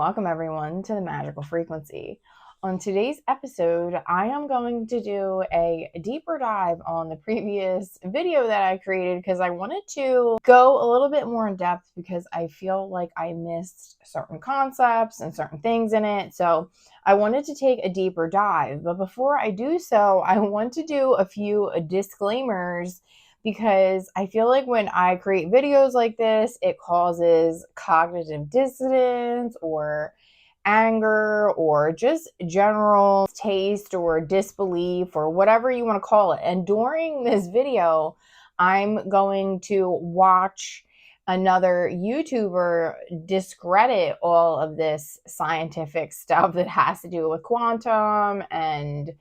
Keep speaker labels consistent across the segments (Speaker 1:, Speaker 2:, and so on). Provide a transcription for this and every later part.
Speaker 1: Welcome everyone to the Magical Frequency. On today's episode, I am going to do a deeper dive on the previous video that I created because I wanted to go a little bit more in depth because I feel like I missed certain concepts and certain things in it. So I wanted to take a deeper dive. But before I do so, I want to do a few disclaimers because I feel like when I create videos like this, it causes cognitive dissonance or anger or just general taste or disbelief or whatever you want to call it. And during this video, I'm going to watch another YouTuber discredit all of this scientific stuff that has to do with quantum and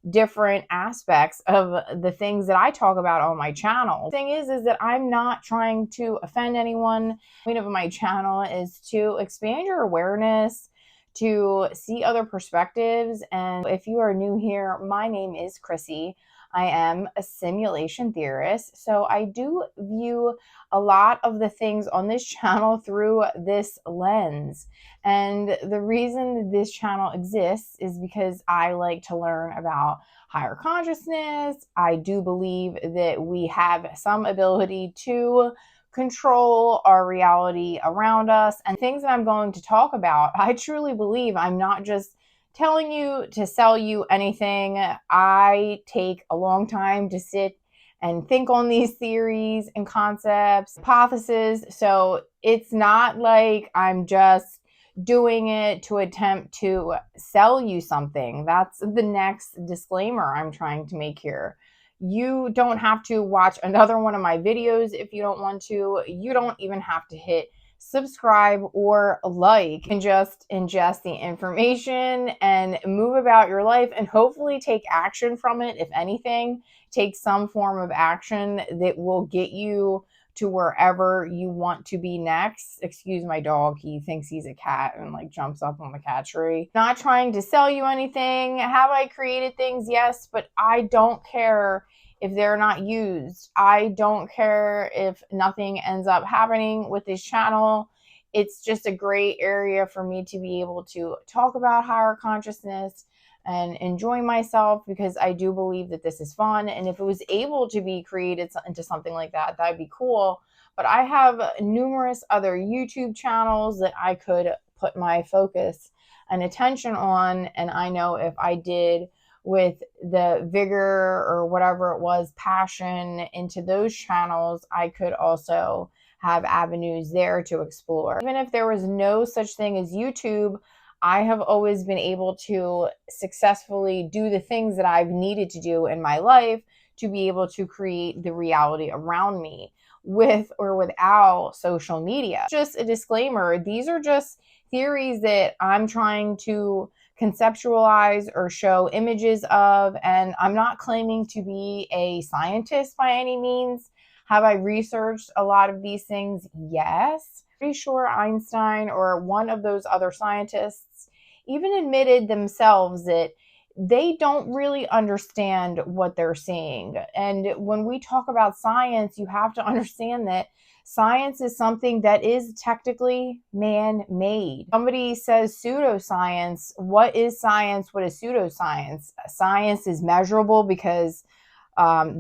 Speaker 1: different aspects of the things that I talk about on my channel. The thing is that I'm not trying to offend anyone. The point of my channel is to expand your awareness, to see other perspectives. And if you are new here, my name is Chrissy. I am a simulation theorist. So I do view a lot of the things on this channel through this lens. And the reason that this channel exists is because I like to learn about higher consciousness. I do believe that we have some ability to control our reality around us and things that I'm going to talk about. I truly believe I'm not just telling you to sell you anything. I take a long time to sit and think on these theories and concepts, hypotheses. So it's not like I'm just doing it to attempt to sell you something. That's the next disclaimer I'm trying to make here. You don't have to watch another one of my videos if you don't want to. You don't even have to hit subscribe or like. You can just ingest the information and move about your life and hopefully take action from it. If anything, take some form of action that will get you to wherever you want to be next. Excuse my dog. He thinks he's a cat and like jumps up on the cat tree. Not trying to sell you anything. Have I created things? Yes, but I don't care if they're not used. I don't care if nothing ends up happening with this channel. It's just a great area for me to be able to talk about higher consciousness and enjoy myself because I do believe that this is fun. And if it was able to be created into something like that, that'd be cool. But I have numerous other YouTube channels that I could put my focus and attention on. And I know if I did with the vigor or whatever it was, passion into those channels, I could also have avenues there to explore. Even if there was no such thing as YouTube, I have always been able to successfully do the things that I've needed to do in my life to be able to create the reality around me with or without social media. Just a disclaimer, these are just theories that I'm trying to conceptualize or show images of, and I'm not claiming to be a scientist by any means. Have I researched a lot of these things? Yes. Pretty sure Einstein or one of those other scientists even admitted themselves that they don't really understand what they're seeing. And when we talk about science, you have to understand that science is something that is technically man-made. Somebody says pseudoscience. What is science? What is pseudoscience? Science is measurable because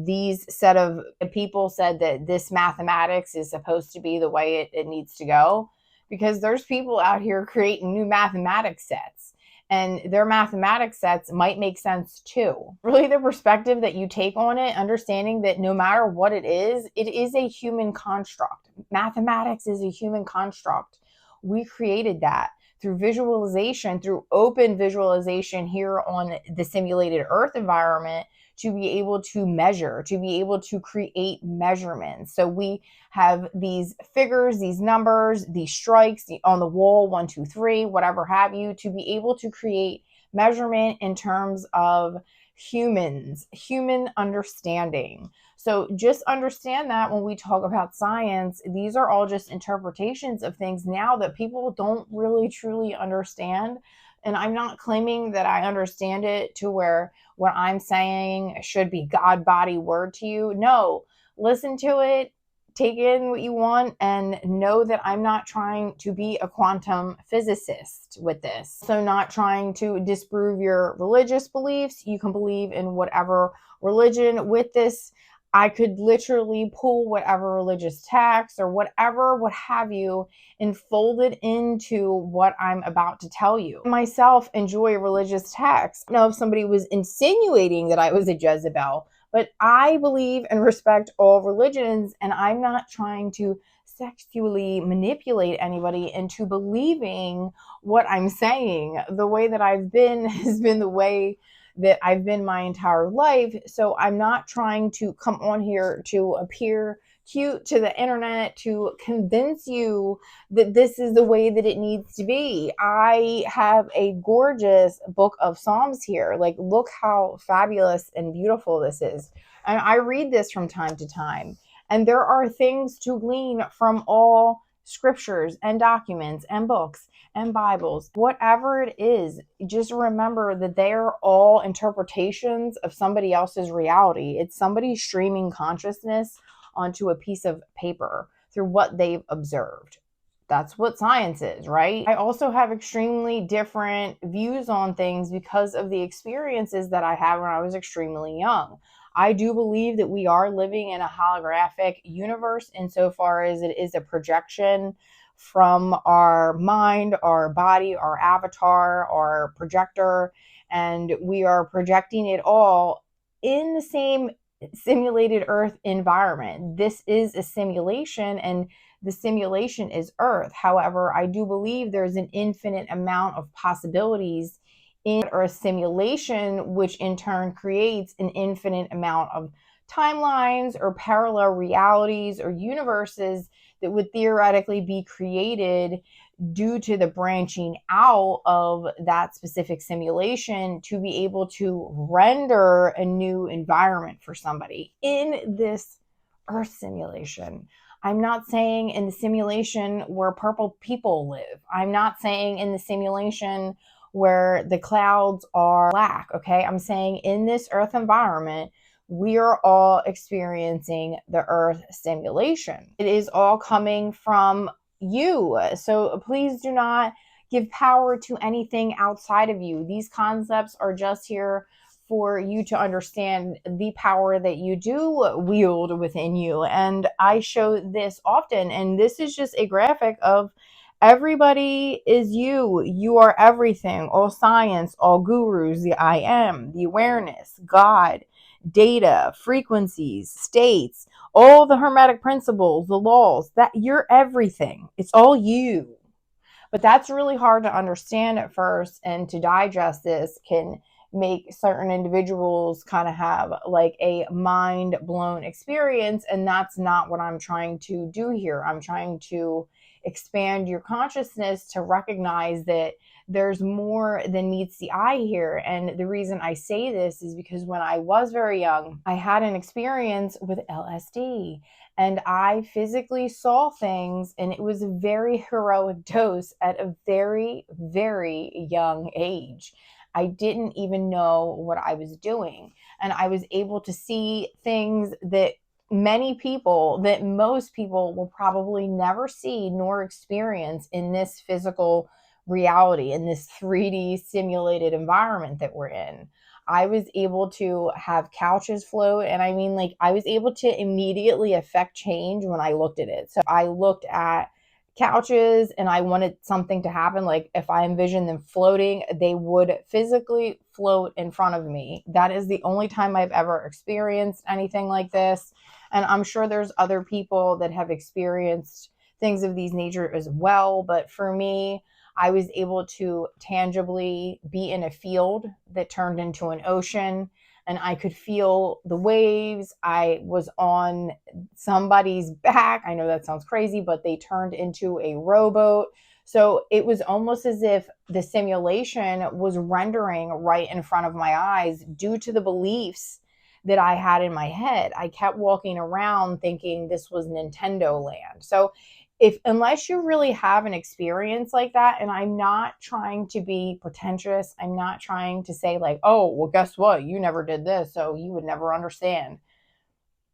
Speaker 1: these set of people said that this mathematics is supposed to be the way it needs to go, because there's people out here creating new mathematics sets and their mathematics sets might make sense too. Really, the perspective that you take on it, understanding that no matter what it is a human construct. Mathematics is a human construct. We created that through visualization, through open visualization here on the simulated Earth environment, to be able to measure, to be able to create measurements. So we have these figures, these numbers, these strikes on the wall, 1, 2, 3, whatever have you, to be able to create measurement in terms of humans, human understanding. So just understand that when we talk about science, these are all just interpretations of things now that people don't really truly understand. And I'm not claiming that I understand it to where what I'm saying should be God body word to you. No, listen to it, take in what you want and know that I'm not trying to be a quantum physicist with this. So not trying to disprove your religious beliefs. You can believe in whatever religion. With this, I could literally pull whatever religious text or whatever, what have you, and fold it into what I'm about to tell you. I myself enjoy religious texts. I don't know if somebody was insinuating that I was a Jezebel, but I believe and respect all religions, and I'm not trying to sexually manipulate anybody into believing what I'm saying. The way that I've been has been the way that I've been my entire life. So I'm not trying to come on here to appear cute to the internet to convince you that this is the way that it needs to be. I have a gorgeous book of Psalms here. Like, look how fabulous and beautiful this is. And I read this from time to time. And there are things to glean from all scriptures and documents and books and Bibles, whatever it is. Just remember that they are all interpretations of somebody else's reality. It's somebody streaming consciousness onto a piece of paper through what they've observed. That's what science is, right? I also have extremely different views on things because of the experiences that I had when I was extremely young. I do believe that we are living in a holographic universe insofar as it is a projection from our mind, our body, our avatar, our projector, and we are projecting it all in the same simulated Earth environment. This is a simulation, and the simulation is Earth. However, I do believe there's an infinite amount of possibilities in a simulation, which in turn creates an infinite amount of timelines or parallel realities or universes that would theoretically be created due to the branching out of that specific simulation to be able to render a new environment for somebody in this Earth simulation. I'm not saying in the simulation where purple people live. I'm not saying in the simulation where the clouds are black, okay? I'm saying in this Earth environment, we are all experiencing the Earth simulation. It is all coming from you. So please do not give power to anything outside of you. These concepts are just here for you to understand the power that you do wield within you. And I show this often, and this is just a graphic of everybody is you. You are everything, all science, all gurus, the I am, the awareness, God, data, frequencies, states, all the hermetic principles, the laws, that you're everything. It's all you. But that's really hard to understand at first, and to digest this can make certain individuals kind of have like a mind blown experience. And that's not what I'm trying to do here. I'm trying to expand your consciousness to recognize that there's more than meets the eye here. And the reason I say this is because when I was very young, I had an experience with LSD. And I physically saw things, and it was a very heroic dose at a very, very young age. I didn't even know what I was doing. And I was able to see things that most people will probably never see nor experience in this physical reality, in this 3D simulated environment that we're in. I was able to have couches float, and I mean, like, I was able to immediately affect change when I looked at it. So I looked at couches and I wanted something to happen. Like, if I envisioned them floating, they would physically float in front of me. That is the only time I've ever experienced anything like this. And I'm sure there's other people that have experienced things of these nature as well. But for me, I was able to tangibly be in a field that turned into an ocean, and I could feel the waves. I was on somebody's back. I know that sounds crazy, but they turned into a rowboat. So it was almost as if the simulation was rendering right in front of my eyes due to the beliefs that I had in my head. I kept walking around thinking this was Nintendo land. So unless you really have an experience like that, and I'm not trying to be pretentious, I'm not trying to say like, oh, well, guess what? You never did this, so you would never understand.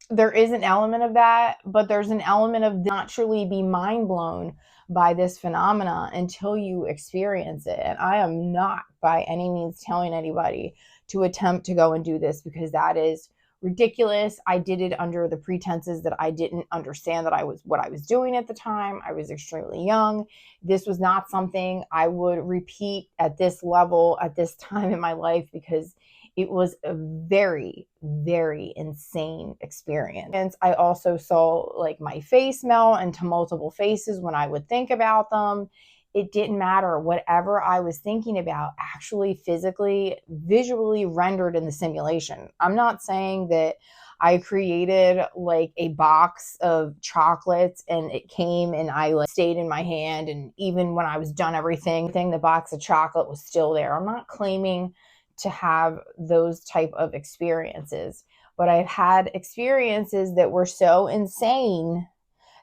Speaker 1: there is an element of that, but there's an element of not truly be mind blown by this phenomena until you experience it. And I am not by any means telling anybody to attempt to go and do this, because that is ridiculous. I did it under the pretenses that I didn't understand that I was what I was doing at the time. I was extremely young. This was not something I would repeat at this level at this time in my life, because it was a very, very insane experience. And I also saw like my face melt into multiple faces when I would think about them. It didn't matter. Whatever I was thinking about actually physically, visually rendered in the simulation. I'm not saying that I created like a box of chocolates and it came and I like stayed in my hand, and even when I was done everything, the box of chocolate was still there. I'm not claiming to have those type of experiences, but I've had experiences that were so insane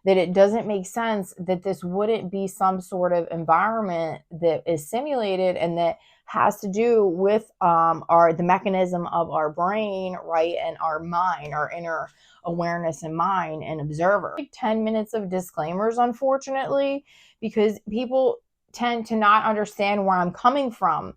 Speaker 1: that it doesn't make sense that this wouldn't be some sort of environment that is simulated and that has to do with the mechanism of our brain, right, and our mind, our inner awareness and mind and observer. Like 10 minutes of disclaimers, unfortunately, because people tend to not understand where I'm coming from.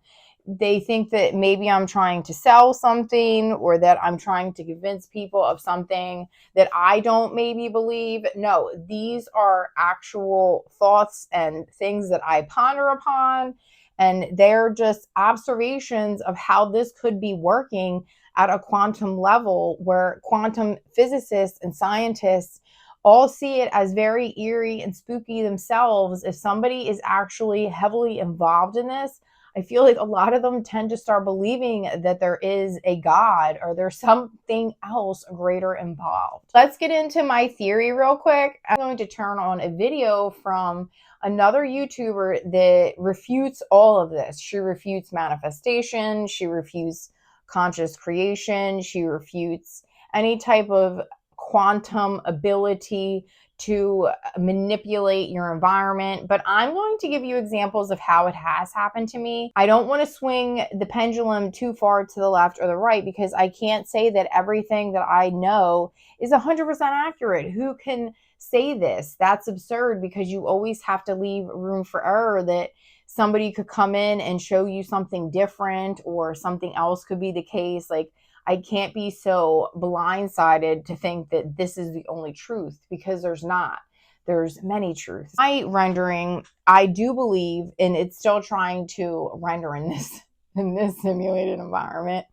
Speaker 1: They think that maybe I'm trying to sell something, or that I'm trying to convince people of something that I don't maybe believe. No, these are actual thoughts and things that I ponder upon, and they're just observations of how this could be working at a quantum level, where quantum physicists and scientists all see it as very eerie and spooky themselves. If somebody is actually heavily involved in this, I feel like a lot of them tend to start believing that there is a God or there's something else greater involved. Let's get into my theory real quick. I'm going to turn on a video from another YouTuber that refutes all of this. She refutes manifestation. She refutes conscious creation. She refutes any type of quantum ability to manipulate your environment. But I'm going to give you examples of how it has happened to me. I don't want to swing the pendulum too far to the left or the right, because I can't say that everything that I know is 100% accurate. Who can say this? That's absurd, because you always have to leave room for error, that somebody could come in and show you something different, or something else could be the case. Like, I can't be so blindsided to think that this is the only truth, because there's not. There's many truths. My rendering, I do believe, and it's still trying to render in this simulated environment,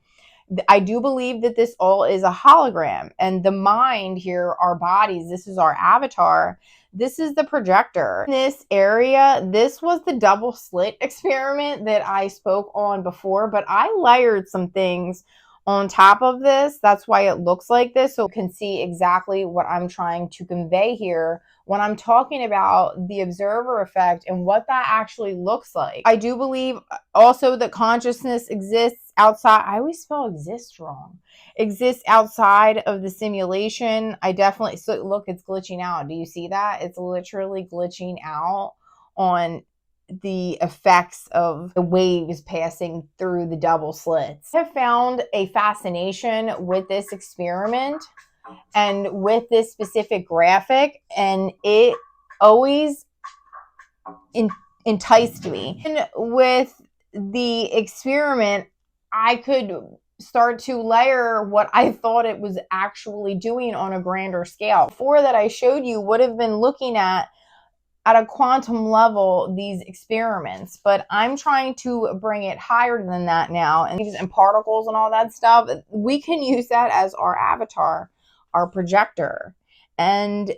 Speaker 1: I do believe that this all is a hologram, and the mind here, our bodies, this is our avatar. This is the projector. In this area, this was the double slit experiment that I spoke on before, but I layered some things on top of this. That's why it looks like this, so you can see exactly what I'm trying to convey here when I'm talking about the observer effect and what that actually looks like. I do believe also that consciousness exists outside. I always spell exist wrong. Exists outside of the simulation. I definitely, so look, it's glitching out. Do you see that? It's literally glitching out on the effects of the waves passing through the double slits. I have found a fascination with this experiment and with this specific graphic, and it always enticed me. And with the experiment, I could start to layer what I thought it was actually doing on a grander scale. Before that, I showed you would have been looking at a quantum level these experiments, but I'm trying to bring it higher than that now, and particles and all that stuff. We can use that as our avatar, our projector, and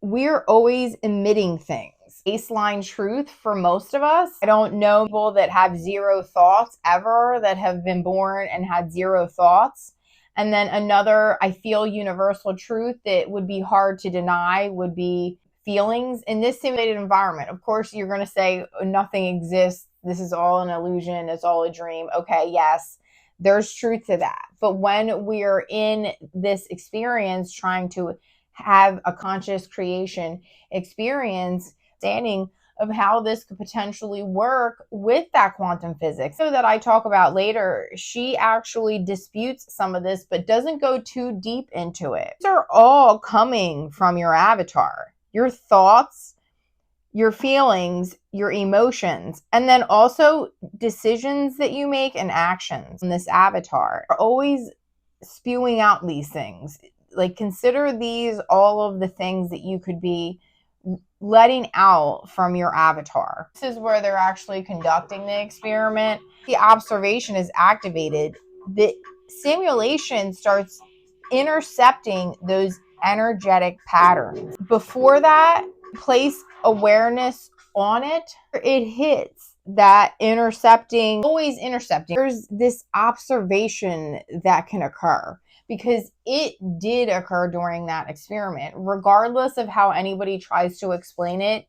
Speaker 1: we're always emitting things. Baseline truth for most of us. I don't know people that have zero thoughts ever, that have been born and had zero thoughts. And then another, I feel, universal truth that would be hard to deny would be feelings in this simulated environment. Of course, you're going to say nothing exists. This is all an illusion. It's all a dream. Okay, yes, there's truth to that. But when we're in this experience trying to have a conscious creation experience, understanding of how this could potentially work with that quantum physics. So that I talk about later, she actually disputes some of this, but doesn't go too deep into it. These are all coming from your avatar, your thoughts, your feelings, your emotions, and then also decisions that you make and actions in this avatar are always spewing out these things. Like, consider these all of the things that you could be letting out from your avatar. This is where they're actually conducting the experiment. The observation is activated. The simulation starts intercepting those energetic patterns. Before that, place awareness on it. It hits that intercepting, always intercepting. There's this observation that can occur because it did occur during that experiment. Regardless of how anybody tries to explain it,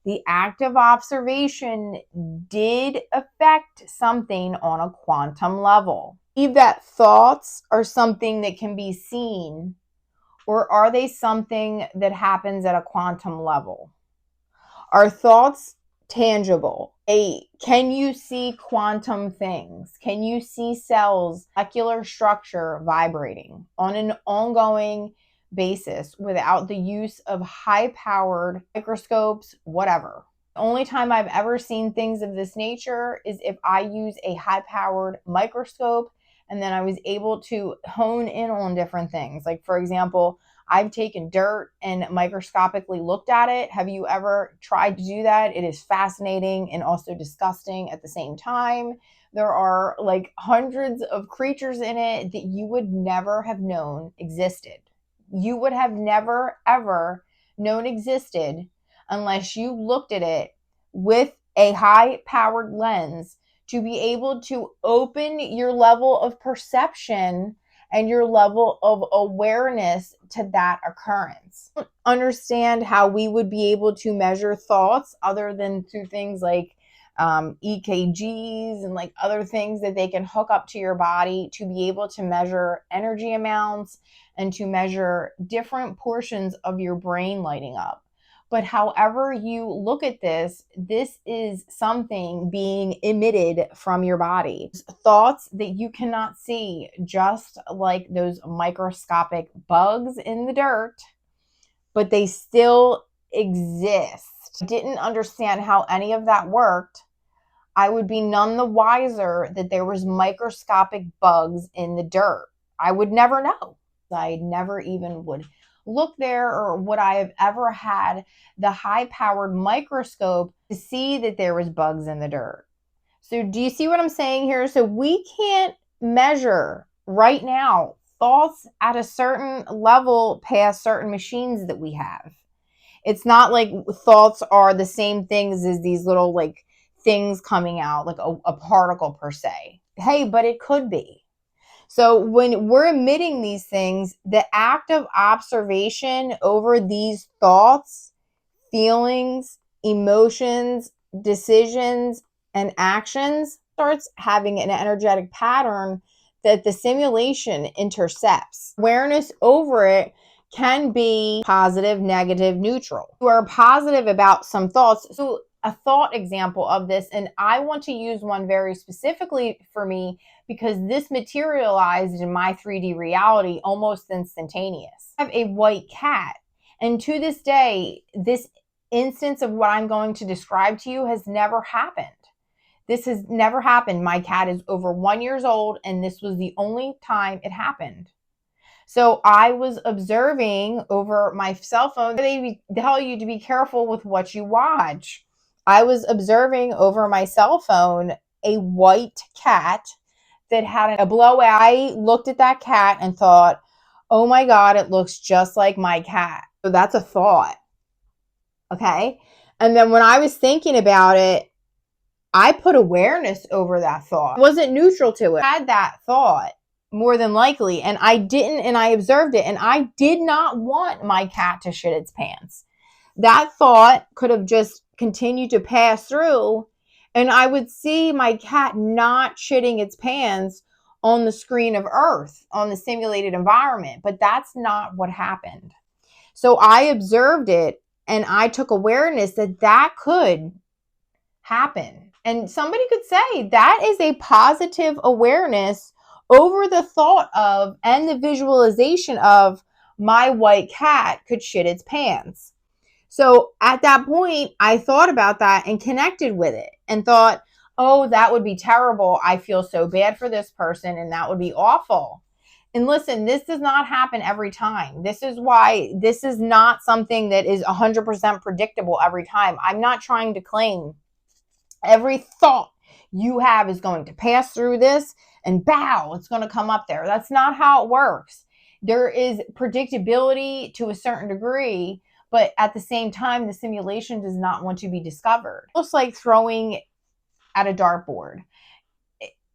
Speaker 1: the act of observation did affect something on a quantum level. Believe that thoughts are something that can be seen, or are they something that happens at a quantum level? Are thoughts tangible? Can you see quantum things? Can you see cells, molecular structure vibrating on an ongoing basis without the use of high-powered microscopes, whatever? The only time I've ever seen things of this nature is if I use a high-powered microscope and then I was able to hone in on different things. Like, for example, I've taken dirt and microscopically looked at it. Have you ever tried to do that? It is fascinating and also disgusting at the same time. There are like hundreds of creatures in it that you would never have known existed. You would have never, ever known existed unless you looked at it with a high-powered lens to be able to open your level of perception and your level of awareness to that occurrence. I don't understand how we would be able to measure thoughts other than through things like EKGs and like other things that they can hook up to your body to be able to measure energy amounts and to measure different portions of your brain lighting up. But however you look at this, this is something being emitted from your body. Thoughts that you cannot see, just like those microscopic bugs in the dirt, but they still exist. I didn't understand how any of that worked. I would be none the wiser that there was microscopic bugs in the dirt. I would never know. I never even would look there, or would I have ever had the high-powered microscope to see that there was bugs in the dirt. So do you see what I'm saying here? So we can't measure right now thoughts at a certain level past certain machines that we have. It's not like thoughts are the same things as these little like things coming out, like a particle per se. Hey, but it could be. So when we're emitting these things, the act of observation over these thoughts, feelings, emotions, decisions, and actions starts having an energetic pattern that the simulation intercepts. Awareness over it can be positive, negative, neutral. You are positive about some thoughts. So a thought example of this, and I want to use one very specifically for me because this materialized in my 3D reality almost instantaneous. I have a white cat, and to this day, this instance of what I'm going to describe to you has never happened. This has never happened. My cat is over 1 year old, and this was the only time it happened. So I was observing over my cell phone. They tell you to be careful with what you watch. I was observing over my cell phone a white cat that had a blowout. I looked at that cat and thought, oh my God, it looks just like my cat. So that's a thought. Okay. And then when I was thinking about it, I put awareness over that thought. I wasn't neutral to it. I had that thought more than likely, and I didn't, and I observed it, and I did not want my cat to shit its pants. That thought could have just continued to pass through, and I would see my cat not shitting its pants on the screen of Earth, on the simulated environment, but that's not what happened. So I observed it, and I took awareness that that could happen. And somebody could say that is a positive awareness over the thought of and the visualization of my white cat could shit its pants. So at that point, I thought about that and connected with it and thought, oh, that would be terrible. I feel so bad for this person and that would be awful. And listen, this does not happen every time. This is why this is not something that is 100% predictable every time. I'm not trying to claim every thought you have is going to pass through this and bow, it's going to come up there. That's not how it works. There is predictability to a certain degree, but at the same time, the simulation does not want to be discovered. Almost like throwing at a dartboard.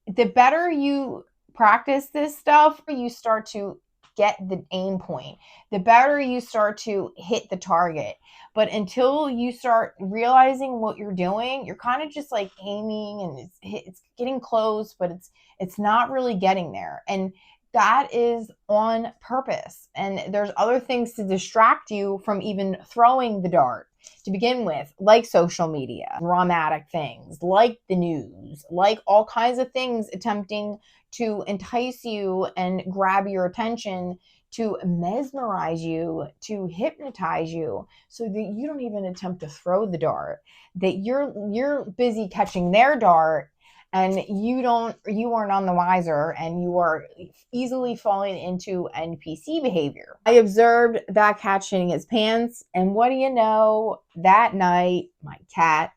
Speaker 1: The better you practice this stuff, you start to get the aim point, the better you start to hit the target. But until you start realizing what you're doing, you're kind of just like aiming and it's getting close, but it's not really getting there. And that is on purpose. And there's other things to distract you from even throwing the dart to begin with, like social media, dramatic things, like the news, like all kinds of things attempting to entice you and grab your attention, to mesmerize you, to hypnotize you, so that you don't even attempt to throw the dart, that you're busy catching their dart, and you are none the wiser, and you are easily falling into NPC behavior. I observed that cat shitting its pants, and what do you know? That night, my cat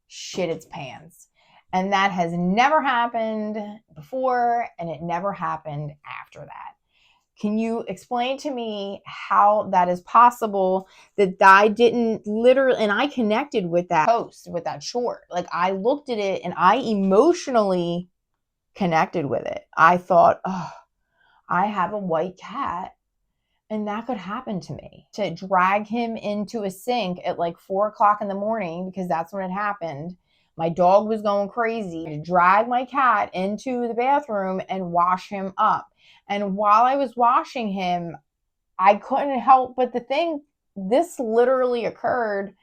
Speaker 1: shit its pants. And that has never happened before, and it never happened after that. Can you explain to me how that is possible, that I didn't literally, and I connected with that post, with that short. Like, I looked at it and I emotionally connected with it. I thought, oh, I have a white cat and that could happen to me. To drag him into a sink at like 4:00 in the morning, because that's when it happened. My dog was going crazy. To drag my cat into the bathroom and wash him up. And while I was washing him, I couldn't help but to think this literally occurred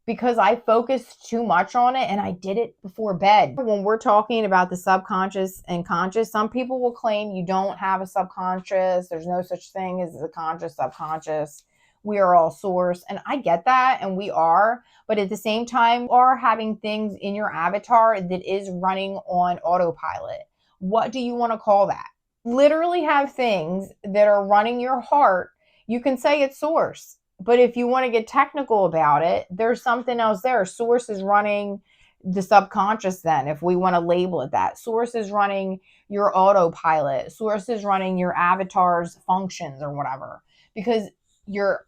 Speaker 1: because I focused too much on it and I did it before bed. When we're talking about the subconscious and conscious, some people will claim you don't have a subconscious. There's no such thing as a conscious, subconscious. We are all source. And I get that, and we are. But at the same time, you are having things in your avatar that is running on autopilot. What do you want to call that? Literally have things that are running your heart. You can say it's source. But if you want to get technical about it, there's something else there. Source is running the subconscious then, if we want to label it that. Source is running your autopilot. Source is running your avatar's functions or whatever. Because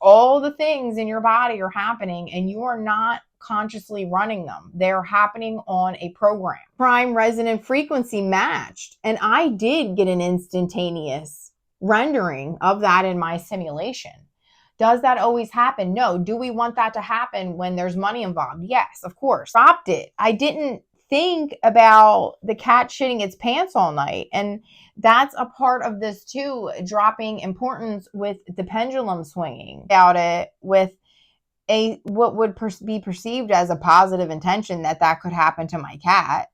Speaker 1: all the things in your body are happening and you are not consciously running them. They're happening on a program. Prime resonant frequency matched. And I did get an instantaneous rendering of that in my simulation. Does that always happen? No. Do we want that to happen when there's money involved? Yes, of course. Dropped it. I didn't think about the cat shitting its pants all night. And that's a part of this too, dropping importance with the pendulum swinging about it with what would be perceived as a positive intention that could happen to my cat.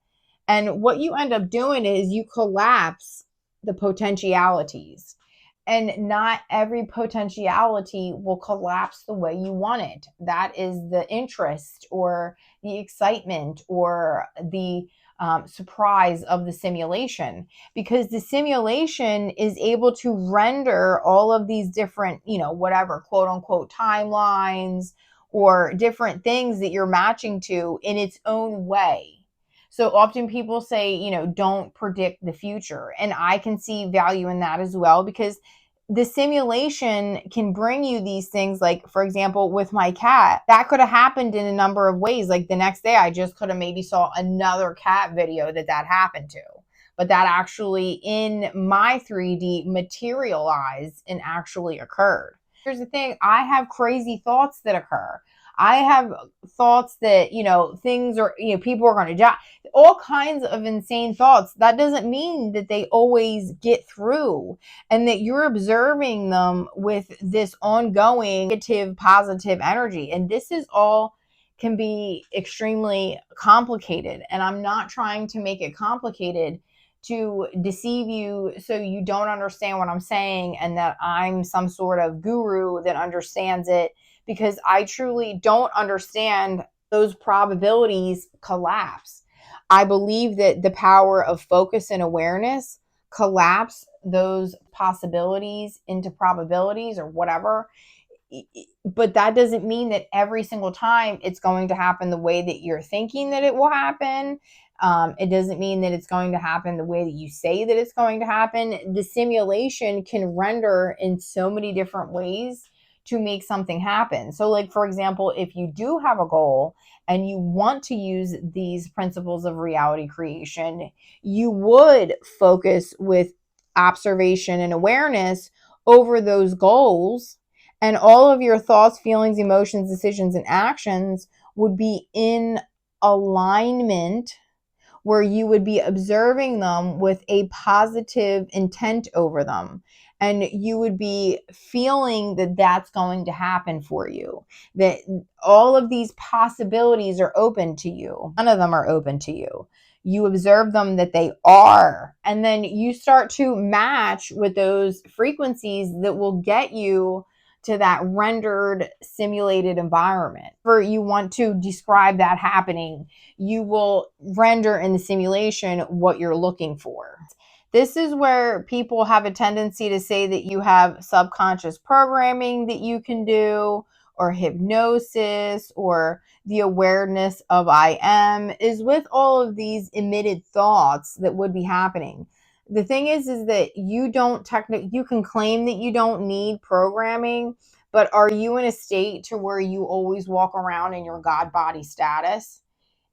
Speaker 1: And what you end up doing is you collapse the potentialities. And not every potentiality will collapse the way you want it. That is the interest or the excitement or the surprise of the simulation, because the simulation is able to render all of these different, whatever, quote unquote, timelines or different things that you're matching to in its own way. So often people say, don't predict the future. And I can see value in that as well, because the simulation can bring you these things. Like, for example, with my cat, that could have happened in a number of ways. Like the next day, I just could have maybe saw another cat video that happened to. But that actually in my 3D materialized and actually occurred. Here's the thing. I have crazy thoughts that occur. I have thoughts that, things are, people are going to die. All kinds of insane thoughts. That doesn't mean that they always get through and that you're observing them with this ongoing negative, positive energy. And this is all can be extremely complicated. And I'm not trying to make it complicated to deceive you so you don't understand what I'm saying and that I'm some sort of guru that understands it, because I truly don't understand those probabilities collapse. I believe that the power of focus and awareness collapse those possibilities into probabilities or whatever. But that doesn't mean that every single time it's going to happen the way that you're thinking that it will happen. It doesn't mean that it's going to happen the way that you say that it's going to happen. The simulation can render in so many different ways to make something happen. So, like, for example, if you do have a goal and you want to use these principles of reality creation, you would focus with observation and awareness over those goals, and all of your thoughts, feelings, emotions, decisions, and actions would be in alignment, where you would be observing them with a positive intent over them. And you would be feeling that that's going to happen for you, that all of these possibilities are open to you. None of them are open to you. You observe them that they are. And then you start to match with those frequencies that will get you to that rendered simulated environment. Or you want to describe that happening, you will render in the simulation what you're looking for. This is where people have a tendency to say that you have subconscious programming that you can do, or hypnosis, or the awareness of I am, is with all of these emitted thoughts that would be happening. The thing is that you can claim that you don't need programming, but are you in a state to where you always walk around in your God body status?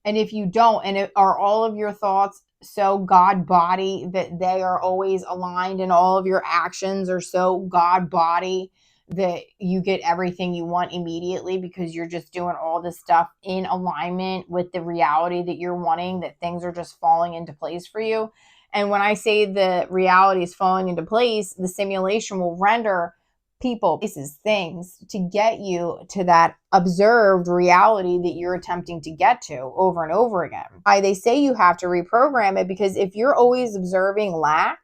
Speaker 1: And if you don't, and are all of your thoughts so God body that they are always aligned, and all of your actions are so God body that you get everything you want immediately because you're just doing all this stuff in alignment with the reality that you're wanting, that things are just falling into place for you? And when I say the reality is falling into place, the simulation will render people, places, things to get you to that observed reality that you're attempting to get to over and over again. Why they say you have to reprogram it, because if you're always observing lack,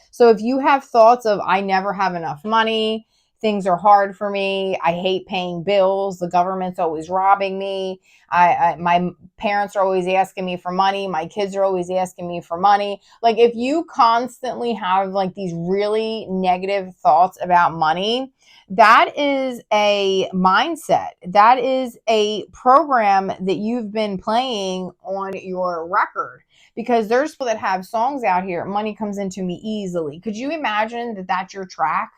Speaker 1: so if you have thoughts of, I never have enough money, things are hard for me, I hate paying bills, the government's always robbing me, my parents are always asking me for money, my kids are always asking me for money. Like, if you constantly have like these really negative thoughts about money, that is a mindset. That is a program that you've been playing on your record. Because there's people that have songs out here, money comes into me easily. Could you imagine that that's your track?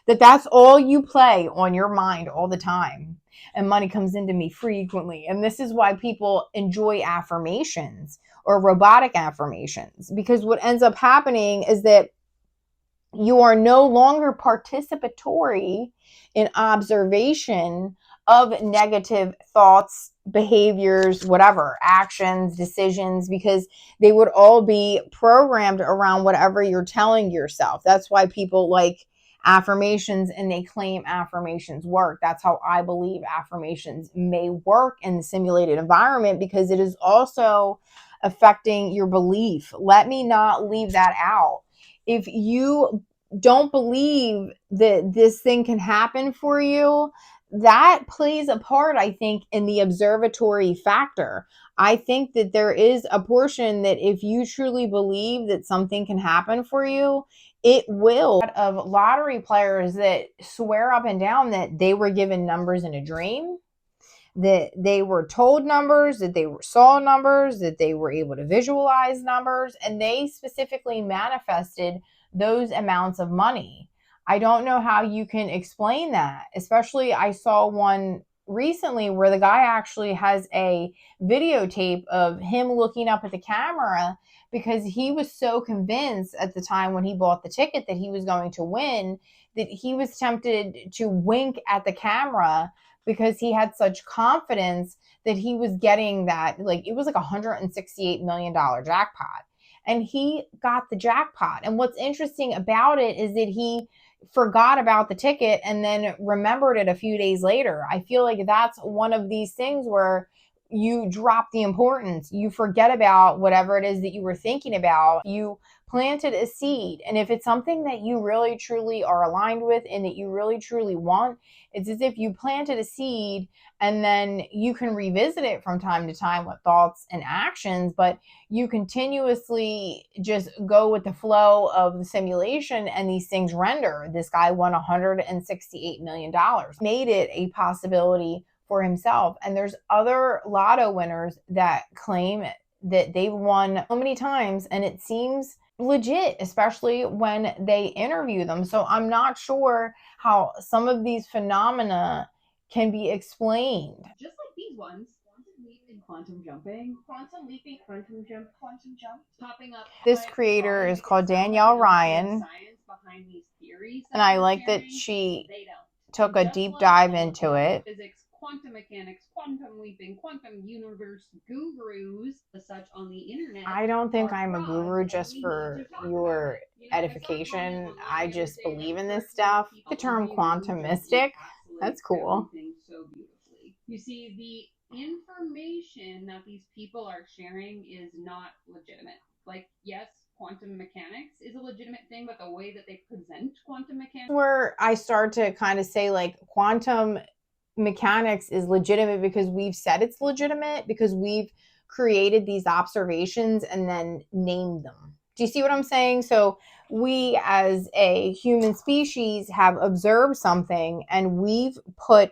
Speaker 1: That's all you play on your mind all the time. And money comes into me frequently. And this is why people enjoy affirmations or robotic affirmations. Because what ends up happening is that you are no longer participatory in observation of negative thoughts, behaviors, whatever, actions, decisions, because they would all be programmed around whatever you're telling yourself. That's why people like affirmations and they claim affirmations work. That's how I believe affirmations may work in the simulated environment, because it is also affecting your belief. Let me not leave that out. If you don't believe that this thing can happen for you, that plays a part, I think, in the observatory factor. I think that there is a portion that if you truly believe that something can happen for you, it will. Of lottery players that swear up and down that they were given numbers in a dream, that they were told numbers, that they saw numbers, that they were able to visualize numbers, and they specifically manifested those amounts of money. I don't know how you can explain that. Especially, I saw one recently where the guy actually has a videotape of him looking up at the camera, because he was so convinced at the time when he bought the ticket that he was going to win, that he was tempted to wink at the camera because he had such confidence that he was getting that, like, it was like $168 million jackpot. And he got the jackpot. And what's interesting about it is that he forgot about the ticket and then remembered it a few days later. I feel like that's one of these things where you drop the importance. You forget about whatever it is that you were thinking about. You planted a seed. And if it's something that you really truly are aligned with and that you really truly want, it's as if you planted a seed and then you can revisit it from time to time with thoughts and actions, but you continuously just go with the flow of the simulation and these things render. This guy won $168 million, made it a possibility for himself. And there's other lotto winners that claim that they've won so many times and it seems legit, especially when they interview them. So I'm not sure how some of these phenomena can be explained.
Speaker 2: Just like these ones. Quantum leaping, quantum jumping, quantum leaping, quantum jump, popping up.
Speaker 1: This creator is called Danielle Ryan.
Speaker 2: Science behind these theories,
Speaker 1: and I like that she took a deep dive into it.
Speaker 2: Physics, quantum mechanics, quantum leaping, quantum universe gurus, as such on the internet.
Speaker 1: I don't think I'm a guru just for your edification. I just believe in this stuff. The term quantum mystic, that's cool.
Speaker 2: So beautifully. You see, the information that these people are sharing is not legitimate. Like, yes, quantum mechanics is a legitimate thing, but the way that they present quantum mechanics,
Speaker 1: where I start to kind of say, like, quantum mechanics is legitimate because we've said it's legitimate, because we've created these observations and then named them. Do you see what I'm saying? So we as a human species have observed something and we've put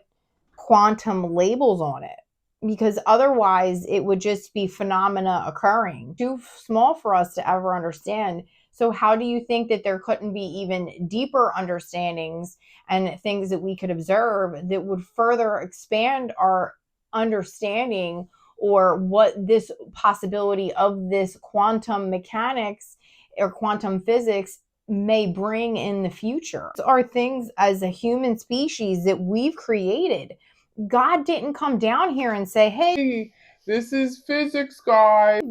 Speaker 1: quantum labels on it, because otherwise it would just be phenomena occurring too small for us to ever understand. So how do you think that there couldn't be even deeper understandings and things that we could observe that would further expand our understanding, or what this possibility of this quantum mechanics or quantum physics may bring in the future? These are things as a human species that we've created. God didn't come down here and say, hey, this is physics, guys.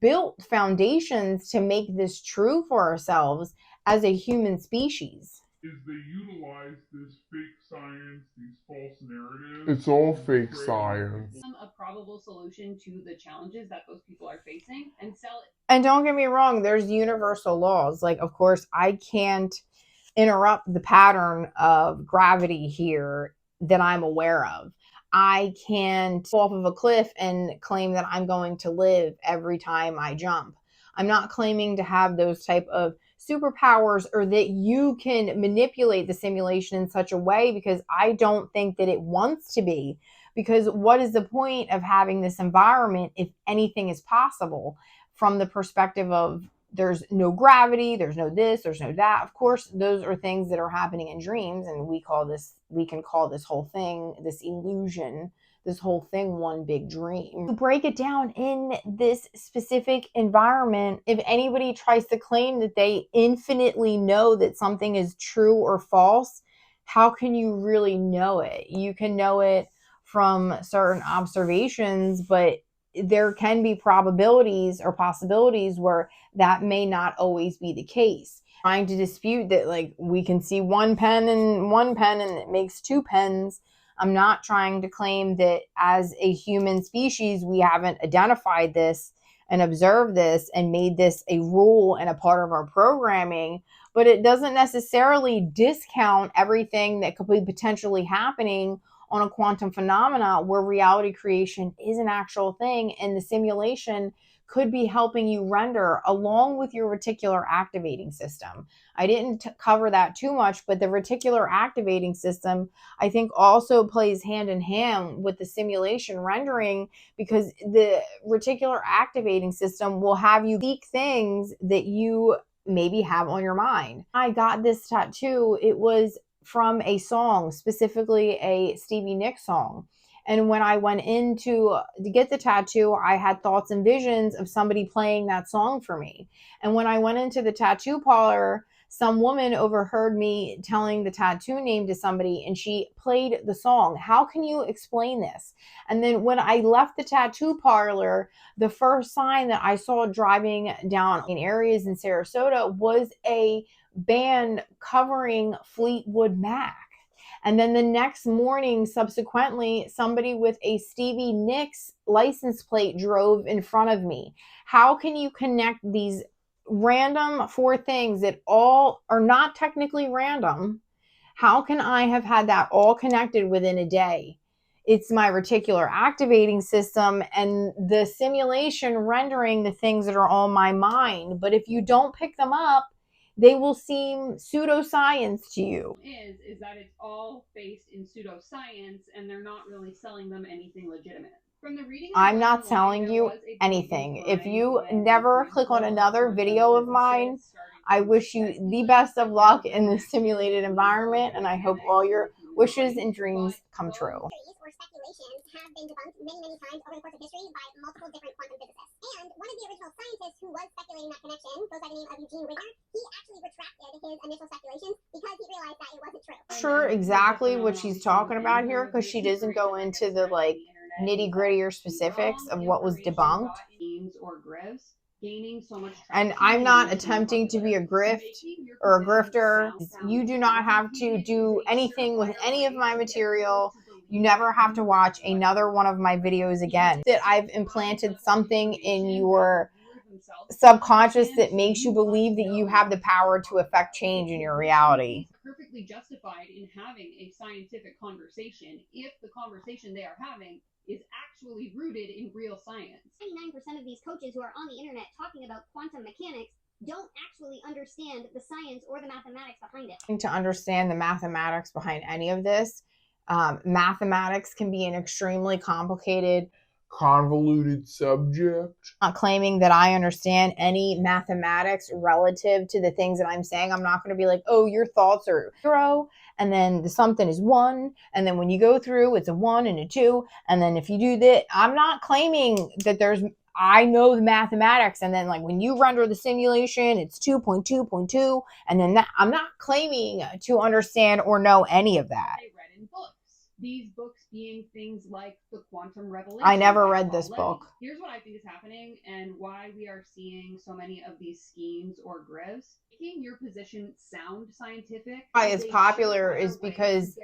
Speaker 1: Built foundations to make this true for ourselves as a human species.
Speaker 3: Is they utilize this fake science, these false narratives. It's all fake science.
Speaker 2: A probable solution to the challenges that those people are facing and sell it.
Speaker 1: And don't get me wrong, there's universal laws. Like, of course, I can't interrupt the pattern of gravity here that I'm aware of. I can't fall off of a cliff and claim that I'm going to live every time I jump. I'm not claiming to have those type of superpowers or that you can manipulate the simulation in such a way, because I don't think that it wants to be. Because what is the point of having this environment if anything is possible from the perspective of there's no gravity, there's no this, there's no that. Of course, those are things that are happening in dreams, and we can call this whole thing, this illusion, this whole thing, one big dream. To break it down in this specific environment, if anybody tries to claim that they infinitely know that something is true or false, how can you really know it? You can know it from certain observations, but there can be probabilities or possibilities where that may not always be the case. Trying to dispute that, like, we can see one pen and it makes two pens. I'm not trying to claim that as a human species we haven't identified this and observed this and made this a rule and a part of our programming, but it doesn't necessarily discount everything that could be potentially happening on a quantum phenomena where reality creation is an actual thing, and the simulation could be helping you render along with your reticular activating system. I didn't cover that too much, but the reticular activating system, I think, also plays hand in hand with the simulation rendering, because the reticular activating system will have you seek things that you maybe have on your mind. I got this tattoo. It was from a song, specifically a Stevie Nicks song. And when I went in to get the tattoo, I had thoughts and visions of somebody playing that song for me. And when I went into the tattoo parlor, some woman overheard me telling the tattoo name to somebody and she played the song. How can you explain this? And then when I left the tattoo parlor, the first sign that I saw driving down in areas in Sarasota was a band covering Fleetwood Mac. And then the next morning, subsequently, somebody with a Stevie Nicks license plate drove in front of me. How can you connect these random four things that all are not technically random? How can I have had that all connected within a day? It's my reticular activating system and the simulation rendering the things that are on my mind. But if you don't pick them up, they will seem pseudoscience to you.
Speaker 2: Is that it's all based in pseudoscience and they're not really selling them anything legitimate. From the reading
Speaker 1: I'm not selling you anything. If you never click on another video of mine, I wish you the best of luck in this simulated environment, and I hope all your wishes and dreams come true.
Speaker 4: Or speculations have been debunked many times over the course of history by multiple different quantum physicists. And one of the original scientists who was speculating that connection goes by the name of Eugene Wigner. He actually retracted his initial speculations because he realized that it wasn't true.
Speaker 1: I'm not sure exactly what she's talking about here because she doesn't go into the nitty-gritty or specifics of what was debunked. And I'm not attempting to be a grift or a grifter. You do not have to do anything with any of my material. You never have to watch another one of my videos again. That I've implanted something in your subconscious that makes you believe that you have the power to affect change in your reality.
Speaker 2: Perfectly justified in having a scientific conversation if the conversation they are having is actually rooted in real science.
Speaker 4: 99% of these coaches who are on the internet talking about quantum mechanics don't actually understand the science or the mathematics behind it.
Speaker 1: To understand the mathematics behind any of this, mathematics can be an extremely complicated,
Speaker 3: Convoluted subject.
Speaker 1: Not claiming that I understand any mathematics relative to the things that I'm saying. I'm not going to be like, oh, your thoughts are 0, and then the something is 1, and then when you go through, it's a 1 and a 2, and then if you do that, I'm not claiming that I know the mathematics, and then when you render the simulation, it's 2.2.2, and then that, I'm not claiming to understand or know any of that.
Speaker 2: I read in books. These books being things like the Quantum Revelation.
Speaker 1: I never read this book.
Speaker 2: Here's what I think is happening and why we are seeing so many of these schemes or grifts. Making your position sound scientific.
Speaker 1: Why it's popular is because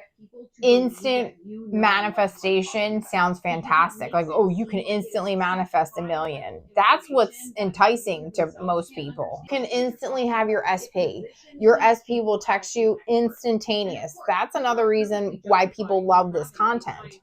Speaker 1: instant manifestation sounds fantastic. Oh, you can instantly manifest $1 million. That's what's enticing to most people. You can instantly have your SP. Your SP will text you instantaneous. That's another reason why people love this content.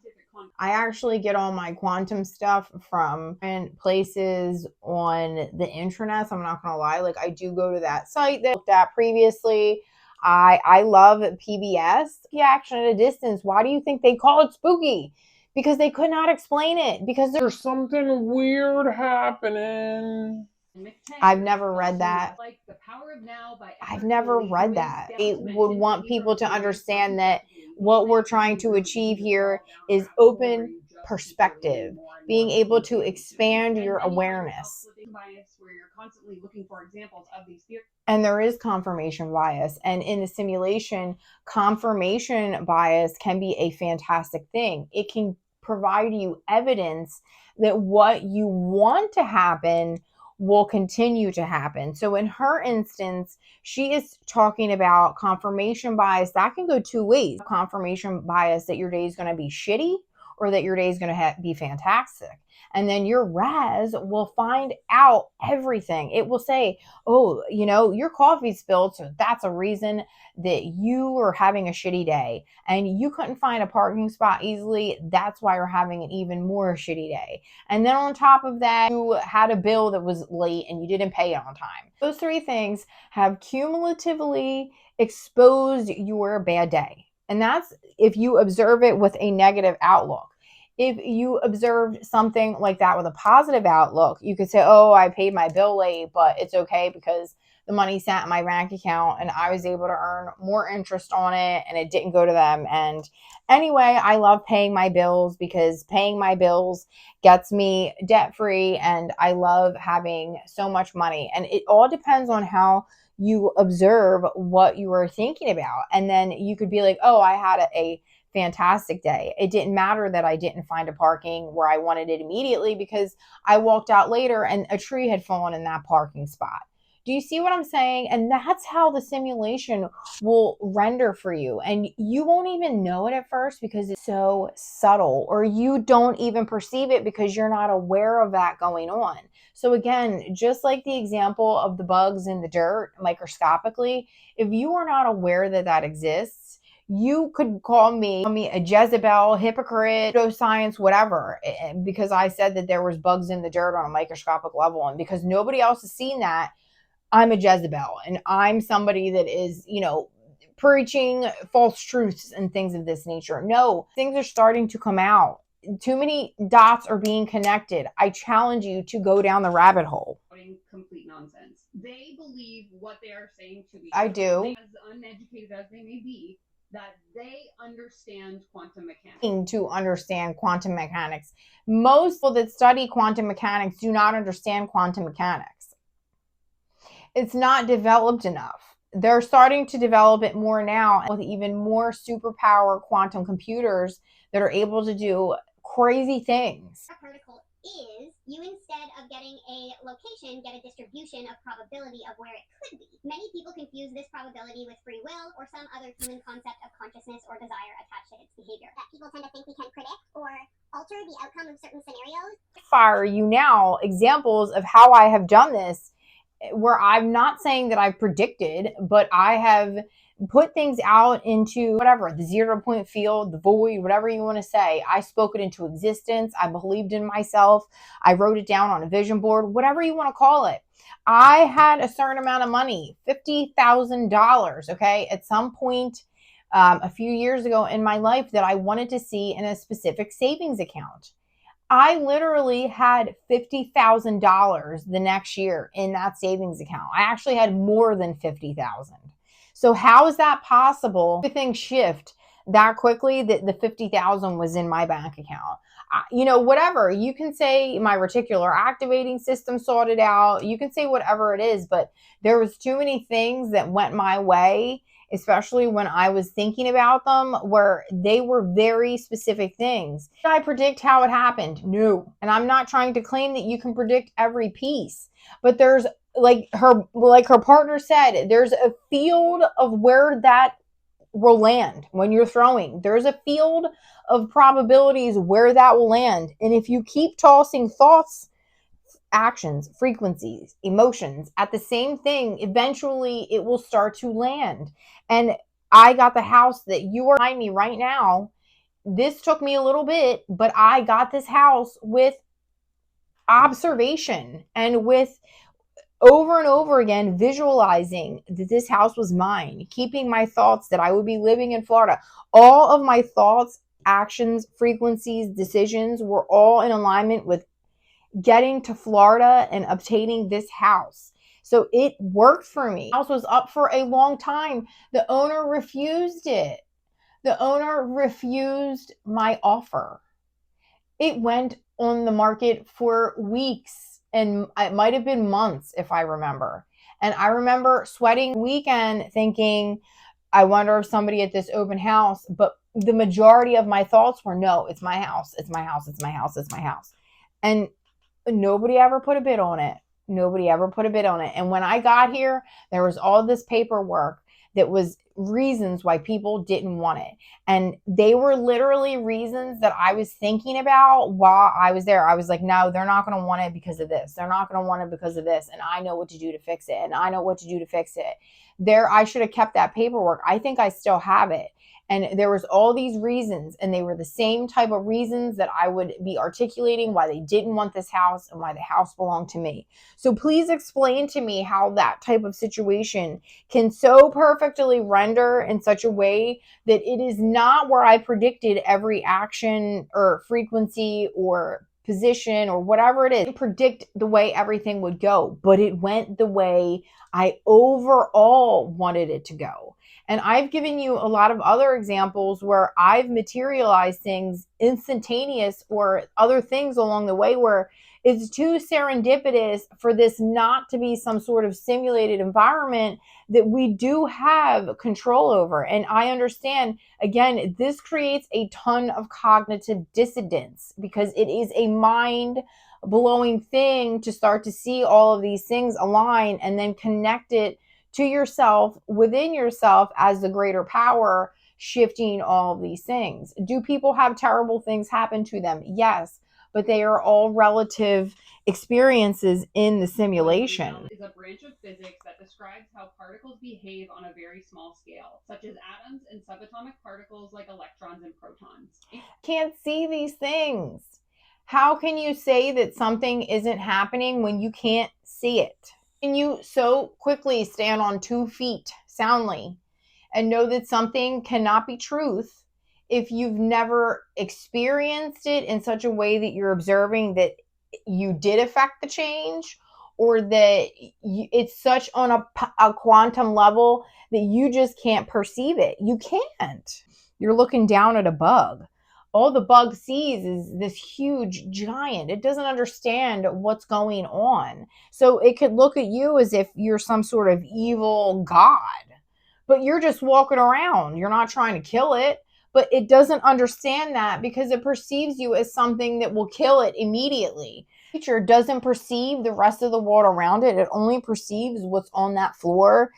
Speaker 1: I actually get all my quantum stuff from places on the intranet. So I'm not gonna lie, I do go to that site that I looked at previously. I love PBS. Action at a distance. Why do you think they call it spooky? Because they could not explain it. Because there's something weird happening. I've never read that. I've never read that. It would want people to understand that what we're trying to achieve here is open perspective, being able to expand your awareness. And there is confirmation bias. And in the simulation, confirmation bias can be a fantastic thing. It can provide you evidence that what you want to happen will continue to happen. So in her instance, she is talking about confirmation bias. That can go two ways. Confirmation bias that your day is going to be shitty or that your day is going to be fantastic. And then your Raz will find out everything. It will say, oh, your coffee spilled, so that's a reason that you are having a shitty day. And you couldn't find a parking spot easily. That's why you're having an even more shitty day. And then on top of that, you had a bill that was late and you didn't pay it on time. Those three things have cumulatively exposed your bad day. And that's if you observe it with a negative outlook. If you observed something like that with a positive outlook, you could say, oh, I paid my bill late, but it's okay because the money sat in my bank account and I was able to earn more interest on it and it didn't go to them. And anyway, I love paying my bills because paying my bills gets me debt free and I love having so much money. And it all depends on how you observe what you were thinking about. And then you could be like, oh, I had a fantastic day. It didn't matter that I didn't find a parking where I wanted it immediately because I walked out later and a tree had fallen in that parking spot. Do you see what I'm saying? And that's how the simulation will render for you. And you won't even know it at first because it's so subtle, or you don't even perceive it because you're not aware of that going on. So again, just like the example of the bugs in the dirt microscopically, if you are not aware that that exists, you could call me a Jezebel, hypocrite, pseudoscience, whatever, because I said that there was bugs in the dirt on a microscopic level. And because nobody else has seen that, I'm a Jezebel and I'm somebody that is, preaching false truths and things of this nature. No, things are starting to come out. Too many dots are being connected. I challenge you to go down the rabbit hole.
Speaker 2: Complete nonsense. They believe what they are saying to be.
Speaker 1: I do.
Speaker 2: As uneducated as they may be, that they understand quantum mechanics.
Speaker 1: To understand quantum mechanics. Most people that study quantum mechanics do not understand quantum mechanics. It's not developed enough. They're starting to develop it more now with even more superpower quantum computers that are able to do crazy things.
Speaker 4: A particle is, you instead of getting a location, get a distribution of probability of where it could be. Many people confuse this probability with free will or some other human concept of consciousness or desire attached to its behavior. That people tend to think we can predict or alter the outcome of certain scenarios.
Speaker 1: Fire you now examples of how I have done this, where I'm not saying that I've predicted, but I have put things out into whatever, the 0 point field, the void, whatever you want to say. I spoke it into existence. I believed in myself. I wrote it down on a vision board, whatever you want to call it. I had a certain amount of money, $50,000, okay, at some point a few years ago in my life that I wanted to see in a specific savings account. I literally had $50,000 the next year in that savings account. I actually had more than 50,000. So how is that possible? Everything shift that quickly that the 50,000 was in my bank account. Whatever. You can say my reticular activating system sorted out. You can say whatever it is, but there was too many things that went my way, especially when I was thinking about them, where they were very specific things. Did I predict how it happened? No. And I'm not trying to claim that you can predict every piece, but there's like her partner said, there's a field of where that will land when you're throwing. There's a field of probabilities where that will land. And if you keep tossing thoughts, actions, frequencies, emotions at the same thing, eventually it will start to land. And I got the house that you are behind me right now. This took me a little bit, but I got this house with observation and with over and over again visualizing that this house was mine, keeping my thoughts that I would be living in Florida. All of my thoughts, actions, frequencies, decisions were all in alignment with getting to Florida and obtaining this house. So it worked for me. The house was up for a long time. The owner refused it. The owner refused my offer. It went on the market for weeks, and it might have been months if I remember. And I remember sweating weekend thinking, I wonder if somebody at this open house, but the majority of my thoughts were, no, it's my house. It's my house. It's my house. It's my house. And nobody ever put a bid on it. Nobody ever put a bid on it. And when I got here, there was all this paperwork that was reasons why people didn't want it. And they were literally reasons that I was thinking about while I was there. I was like, no, they're not going to want it because of this. They're not going to want it because of this. And I know what to do to fix it. And I know what to do to fix it. I should have kept that paperwork. I think I still have it. And there was all these reasons, and they were the same type of reasons that I would be articulating why they didn't want this house and why the house belonged to me. So please explain to me how that type of situation can so perfectly render render in such a way that it is not where I predicted every action or frequency or position or whatever it is. I didn't predict the way everything would go, but it went the way I overall wanted it to go. And I've given you a lot of other examples where I've materialized things instantaneous or other things along the way where it's too serendipitous for this not to be some sort of simulated environment that we do have control over. And I understand, again, this creates a ton of cognitive dissonance because it is a mind blowing thing to start to see all of these things align and then connect it to yourself within yourself as the greater power shifting all of these things. Do people have terrible things happen to them? Yes, but they are all relative experiences in the simulation.
Speaker 2: Is a branch of physics that describes how particles behave on a very small scale, such as atoms and subatomic particles like electrons and protons.
Speaker 1: Can't see these things. How can you say that something isn't happening when you can't see it? Can you so quickly stand on 2 feet soundly and know that something cannot be truth if you've never experienced it in such a way that you're observing that you did affect the change, or that it's such on a quantum level that you just can't perceive it? You can't. You're looking down at a bug. All the bug sees is this huge giant. It doesn't understand what's going on. So it could look at you as if you're some sort of evil god, but you're just walking around. You're not trying to kill it, but it doesn't understand that because it perceives you as something that will kill it immediately. Nature doesn't perceive the rest of the world around it. It only perceives what's on that floor.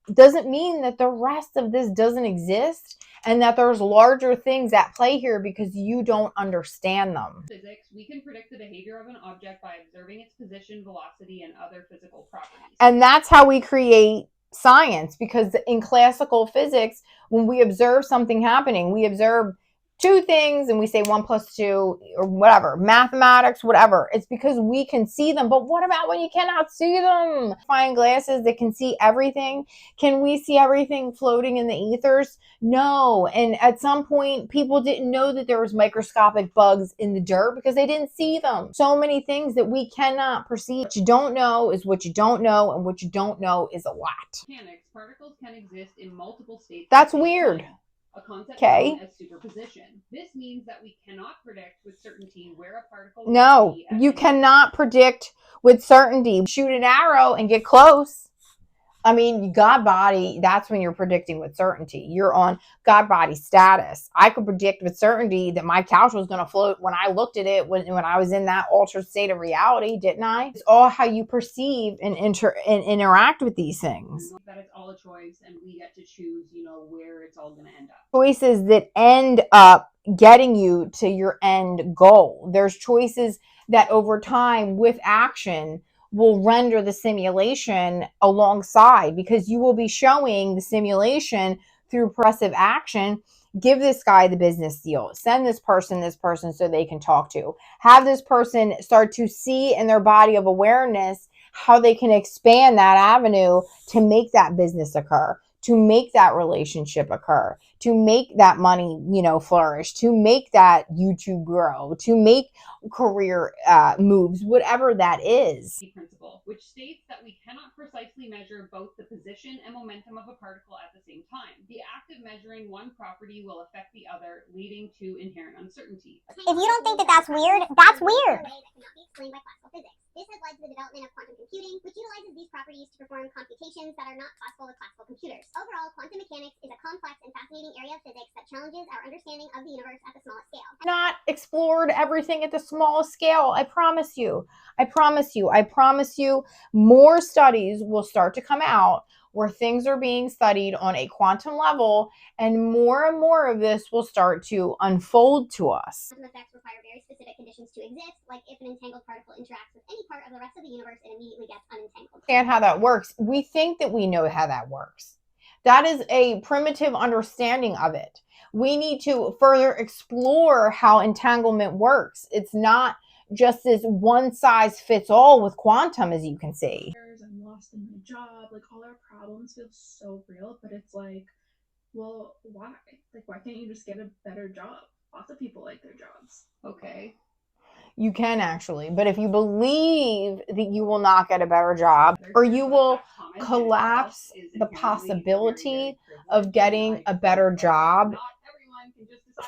Speaker 1: It doesn't mean that the rest of this doesn't exist and that there's larger things at play here because you don't understand them.
Speaker 2: Physics, we can predict the behavior of an object by observing its position, velocity, and other physical properties.
Speaker 1: And that's how we create science, because in classical physics, when we observe something happening, we observe 2 things and we say 1 + 2 or whatever, mathematics, whatever. It's because we can see them. But what about when you cannot see them? Find glasses that can see everything. Can we see everything floating in the ethers? No. And at some point, people didn't know that there was microscopic bugs in the dirt because they didn't see them. So many things that we cannot perceive. What you don't know is what you don't know, and what you don't know is a lot.
Speaker 2: Mechanics, particles can exist in multiple states.
Speaker 1: That's weird.
Speaker 2: Time. A concept
Speaker 1: Okay.
Speaker 2: known as superposition. This means that we cannot predict with certainty where a particle
Speaker 1: No,
Speaker 2: will be at
Speaker 1: you
Speaker 2: any
Speaker 1: cannot predict with certainty. Shoot an arrow and get close. I mean, God body, that's when you're predicting with certainty. You're on God body status. I could predict with certainty that my couch was going to float when I looked at it when I was in that altered state of reality, didn't I? It's all how you perceive and interact with these things.
Speaker 2: That it's all a choice and we get to choose, where it's all going to end up.
Speaker 1: Choices that end up getting you to your end goal. There's choices that over time with action will render the simulation alongside, because you will be showing the simulation through progressive action. Give this guy the business deal. Send this person so they can talk to. Have this person start to see in their body of awareness how they can expand that avenue to make that business occur, to make that relationship occur, to make that money, flourish, to make that YouTube grow, to make career moves, whatever that is.
Speaker 2: Principle, which states that we cannot precisely measure both the position and momentum of a particle at the same time. The act of measuring one property will affect the other, leading to inherent uncertainty.
Speaker 4: If you don't think that that's weird, that's weird. That cannot be explained by classical physics. This has led to the development of quantum computing, which utilizes these properties to perform computations that are not possible with classical computers. Overall, quantum mechanics is a complex and fascinating area of physics that challenges our understanding of the universe at the smallest scale.
Speaker 1: Not explored everything at the smallest scale. I promise you. More studies will start to come out where things are being studied on a quantum level, and more of this will start to unfold to us.
Speaker 4: Quantum effects require very specific conditions to exist, like if an entangled particle interacts with any part of the rest of the universe, it immediately gets unentangled.
Speaker 1: And how that works. We think that we know how that works. That is a primitive understanding of it. We need to further explore how entanglement works. It's not just this one size fits all with quantum, as you can see.
Speaker 5: I'm lost in my job, like all our problems feel so real, but it's like Well, why? Like, why can't you just get a better job? Lots of people like their jobs.
Speaker 2: Okay.
Speaker 1: You can actually, but if you believe that you will not get a better job or you will collapse the possibility of getting a better job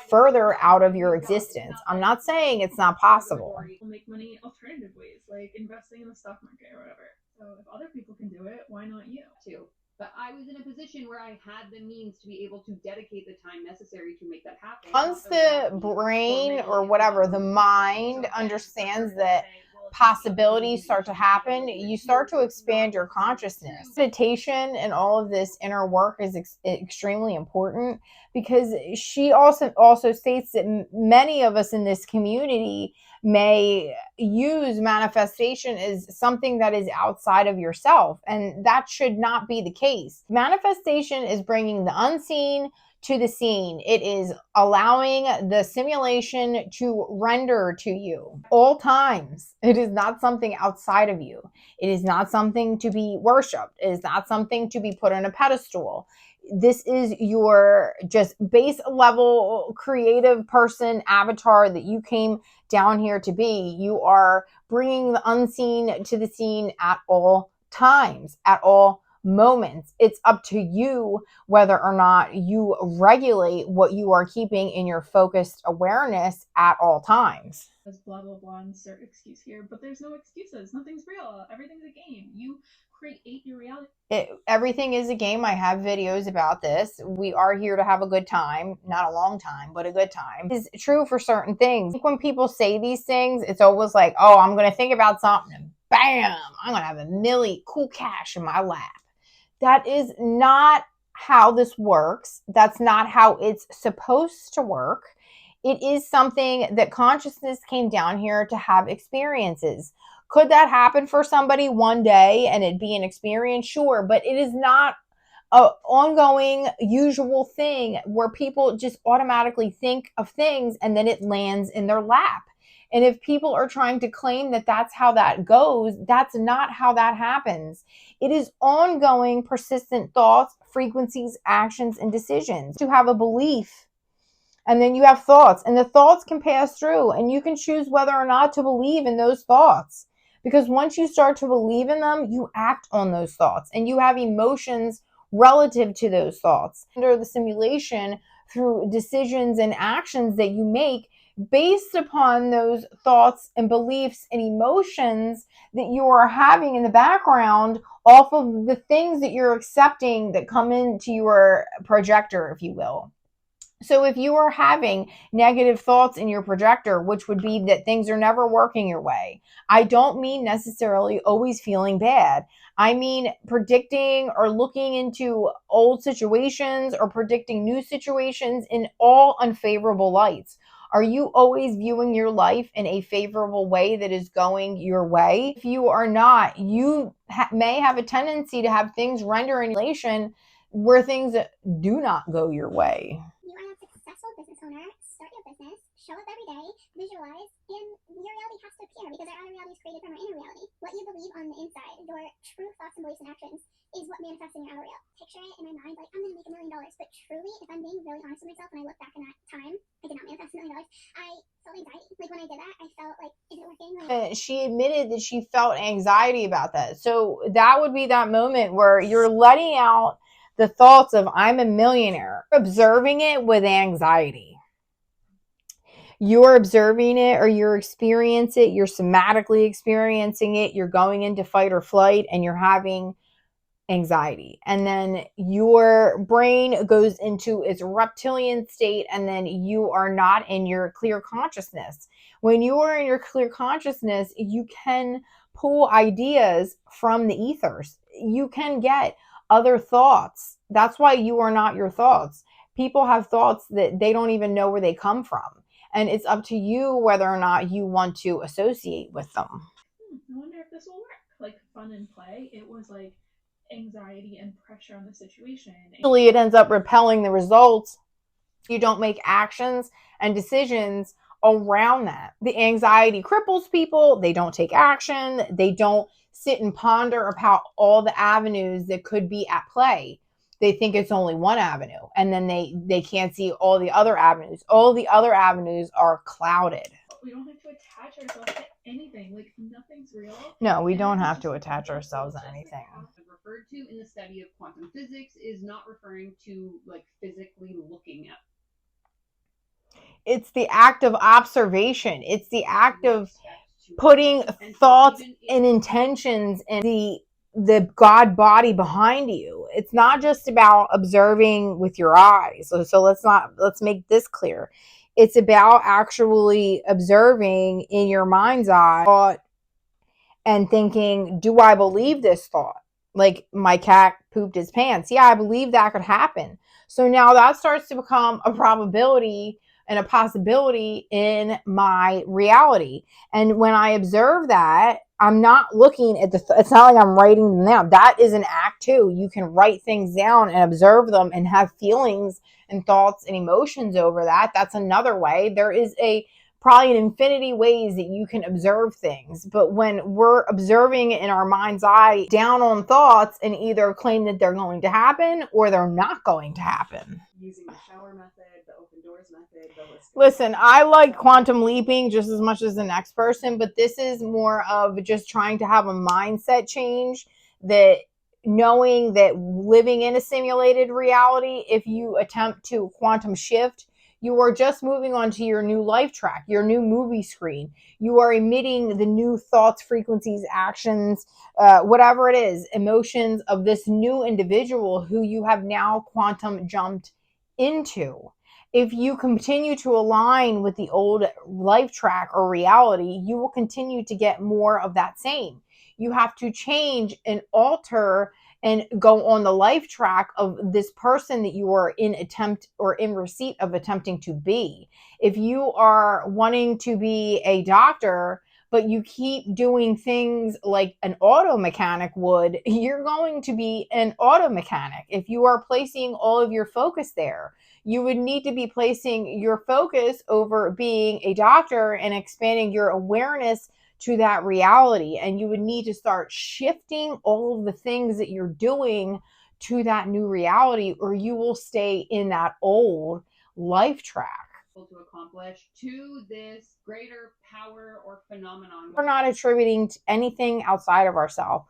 Speaker 1: further out of your existence. I'm not saying it's not possible.
Speaker 5: People make money alternative ways, like investing in the stock market or whatever. So if other people can do it, why not you?
Speaker 2: Too. But I was in a position where I had the means to be able to dedicate the time necessary to make that happen.
Speaker 1: Once the brain or whatever, the mind understands that possibilities start to happen, you start to expand your consciousness. Meditation and all of this inner work is extremely important, because she also states that many of us in this community may use manifestation as something that is outside of yourself, and that should not be the case. Manifestation is bringing the unseen to the scene. It is allowing the simulation to render to you all times. It is not something outside of you. It is not something to be worshipped. It is not something to be put on a pedestal. This is your just base level creative person avatar that you came down here to be. You are bringing the unseen to the scene at all times, at all moments. It's up to you whether or not you regulate what you are keeping in your focused awareness at all times.
Speaker 5: There's blah blah blah insert excuse here, but there's no excuses. Nothing's real. Everything's a game. You create your reality.
Speaker 1: Everything is a game. I have videos about this. We are here to have a good time, not a long time, but a good time. It's true for certain things. When people say these things, it's always like, oh, I'm going to think about something and bam, I'm going to have a million cool cash in my lap. That is not how this works. That's not how it's supposed to work. It is something that consciousness came down here to have experiences. Could that happen for somebody one day and it be an experience? Sure, but it is not an ongoing, usual thing where people just automatically think of things and then it lands in their lap. And if people are trying to claim that that's how that goes, that's not how that happens. It is ongoing, persistent thoughts, frequencies, actions, and decisions. To have a belief, and then you have thoughts, and the thoughts can pass through, and you can choose whether or not to believe in those thoughts. Because once you start to believe in them, you act on those thoughts, and you have emotions relative to those thoughts. Under the simulation, through decisions and actions that you make based upon those thoughts and beliefs and emotions that you are having in the background off of the things that you're accepting that come into your projector, if you will. So if you are having negative thoughts in your projector, which would be that things are never working your way, I don't mean necessarily always feeling bad. I mean predicting or looking into old situations or predicting new situations in all unfavorable lights. Are you always viewing your life in a favorable way that is going your way? If you are not, you may have a tendency to have things render in relation where things do not go your way.
Speaker 4: You are a successful business owner, start your business, show up every day, visualize, and your reality has to appear because our outer reality is created from our inner reality. What you believe on the inside, your true thoughts and beliefs and actions, is what manifests in your outer reality. Picture it in my mind like, I'm going to make $1 million. But truly, if I'm being really honest with myself, when I look back in that time, I did not manifest $1 million. I felt anxiety. Like when I did that, I felt like, is it working?
Speaker 1: She admitted that she felt anxiety about that. So that would be that moment where you're letting out the thoughts of I'm a millionaire, observing it with anxiety. You're observing it or you're experiencing it, you're somatically experiencing it, you're going into fight or flight and you're having anxiety. And then your brain goes into its reptilian state and then you are not in your clear consciousness. When you are in your clear consciousness, you can pull ideas from the ethers. You can get other thoughts. That's why you are not your thoughts. People have thoughts that they don't even know where they come from. And it's up to you whether or not you want to associate with them.
Speaker 5: I wonder if this will work. Like fun and play. It was like anxiety and pressure on the situation.
Speaker 1: Usually it ends up repelling the results. You don't make actions and decisions around that. The anxiety cripples people. They don't take action. They don't sit and ponder about all the avenues that could be at play. they think it's only one avenue, and then they can't see all the other avenues. All the other avenues are clouded.
Speaker 5: We don't have to attach ourselves to anything. Like, nothing's real.
Speaker 1: No, we don't have to attach ourselves to anything.
Speaker 2: Referred to in the study of quantum physics is not referring to like physically looking at.
Speaker 1: It's the act of observation. It's the act of putting thoughts and intentions and the God body behind you. It's not just about observing with your eyes. So let's make this clear. It's about actually observing in your mind's eye and thinking, do I believe this thought? Like, my cat pooped his pants. Yeah, I believe that could happen. So now that starts to become a probability and a possibility in my reality. And when I observe that, I'm not looking at it's not like I'm writing them down. That is an act too. You can write things down and observe them and have feelings and thoughts and emotions over that. That's another way. There is probably an infinity ways that you can observe things. But when we're observing in our mind's eye down on thoughts and either claim that they're going to happen or they're not going to happen.
Speaker 6: Using the shower method, the open doors method, the list.
Speaker 1: Listen, I like quantum leaping just as much as the next person, but this is more of just trying to have a mindset change, that knowing that living in a simulated reality, if you attempt to quantum shift, you are just moving on to your new life track, your new movie screen. You are emitting the new thoughts, frequencies, actions, whatever it is, emotions of this new individual who you have now quantum jumped into. If you continue to align with the old life track or reality, you will continue to get more of that same. You have to change and alter and go on the life track of this person that you are in attempt or in receipt of attempting to be. If you are wanting to be a doctor, but you keep doing things like an auto mechanic would, you're going to be an auto mechanic. If you are placing all of your focus there, you would need to be placing your focus over being a doctor and expanding your awareness to that reality. And you would need to start shifting all of the things that you're doing to that new reality, or you will stay in that old life track.
Speaker 2: To accomplish to this greater power or phenomenon.
Speaker 1: We're not attributing to anything outside of ourselves.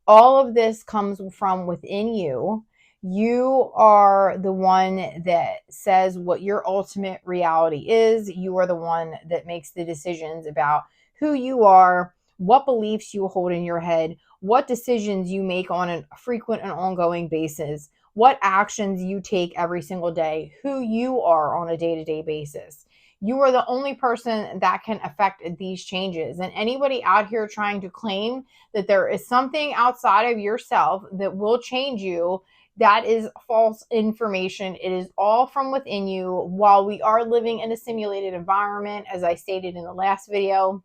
Speaker 1: All of this comes from within you. You are the one that says what your ultimate reality is. You are the one that makes the decisions about who you are, what beliefs you hold in your head, what decisions you make on a frequent and ongoing basis, what actions you take every single day, who you are on a day-to-day basis. You are the only person that can affect these changes. And anybody out here trying to claim that there is something outside of yourself that will change you, that is false information. It is all from within you. While we are living in a simulated environment, as I stated in the last video,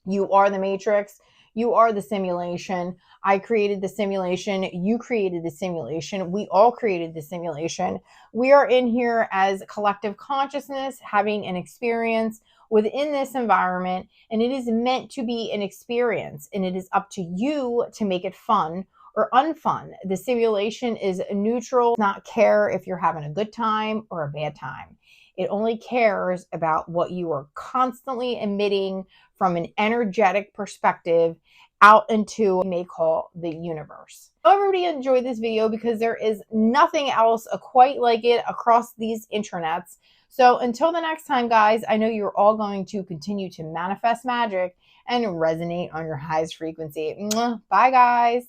Speaker 1: you are the matrix. You are the simulation. I created the simulation. You created the simulation. We all created the simulation. We are in here as collective consciousness, having an experience within this environment, and it is meant to be an experience, and it is up to you to make it fun or unfun. The simulation is neutral, not care if you're having a good time or a bad time. It only cares about what you are constantly emitting from an energetic perspective out into what we may call the universe. I hope everybody enjoyed this video, because there is nothing else quite like it across these internets. So until the next time, guys, I know you're all going to continue to manifest magic and resonate on your highest frequency. Bye, guys.